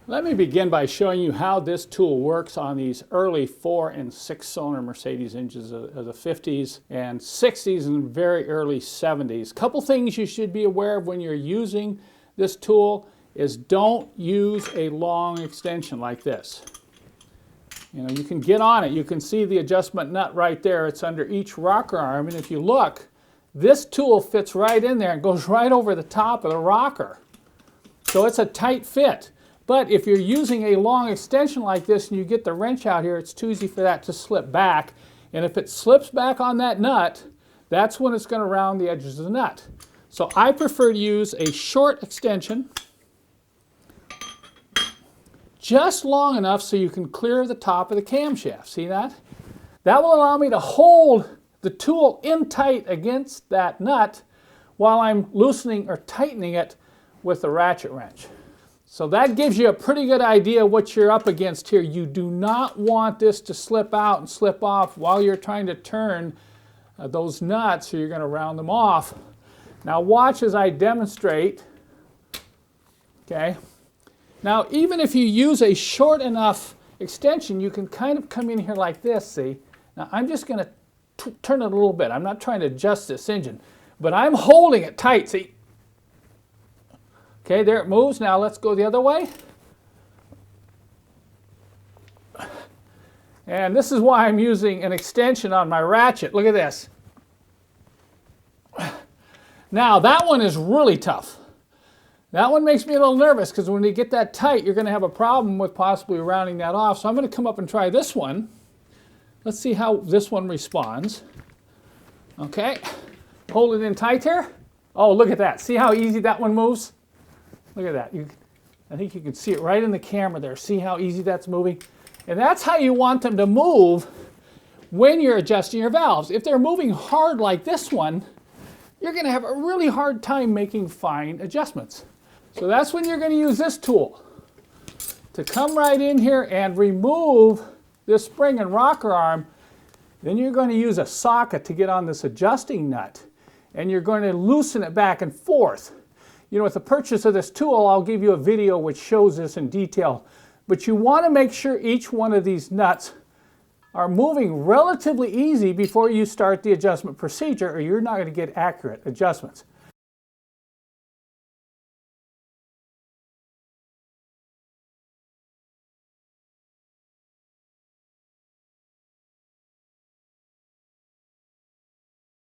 Let me begin by showing you how this tool works on these early 4 and 6 cylinder Mercedes engines of the 50s and 60s and very early 70s. Couple things you should be aware of when you're using this tool is don't use a long extension like this. You know, you can get on it. You can see the adjustment nut right there. It's under each rocker arm, and if you look, this tool fits right in there and goes right over the top of the rocker. So it's a tight fit. But if you're using a long extension like this and you get the wrench out here, it's too easy for that to slip back. And if it slips back on that nut, that's when it's going to round the edges of the nut. So I prefer to use a short extension, just long enough so you can clear the top of the camshaft. See that? That will allow me to hold the tool in tight against that nut while I'm loosening or tightening it with the ratchet wrench. So that gives you a pretty good idea what you're up against here. You do not want this to slip out and slip off while you're trying to turn those nuts, or you're going to round them off. Now watch as I demonstrate. Okay. Now even if you use a short enough extension, you can kind of come in here like this, see? Now I'm just going to turn it a little bit. I'm not trying to adjust this engine, but I'm holding it tight, see? Okay, there it moves. Now let's go the other way. And this is why I'm using an extension on my ratchet. Look at this. Now that one is really tough. That one makes me a little nervous because when you get that tight, you're going to have a problem with possibly rounding that off. So I'm going to come up and try this one. Let's see how this one responds. Okay, hold it in tight here. Oh, look at that. See how easy that one moves? Look at that. I think you can see it right in the camera there. See how easy that's moving? And that's how you want them to move when you're adjusting your valves. If they're moving hard like this one, you're going to have a really hard time making fine adjustments. So that's when you're going to use this tool to come right in here and remove this spring and rocker arm. Then you're going to use a socket to get on this adjusting nut, and you're going to loosen it back and forth. You know, with the purchase of this tool, I'll give you a video which shows this in detail. But you want to make sure each one of these nuts are moving relatively easy before you start the adjustment procedure, or you're not going to get accurate adjustments.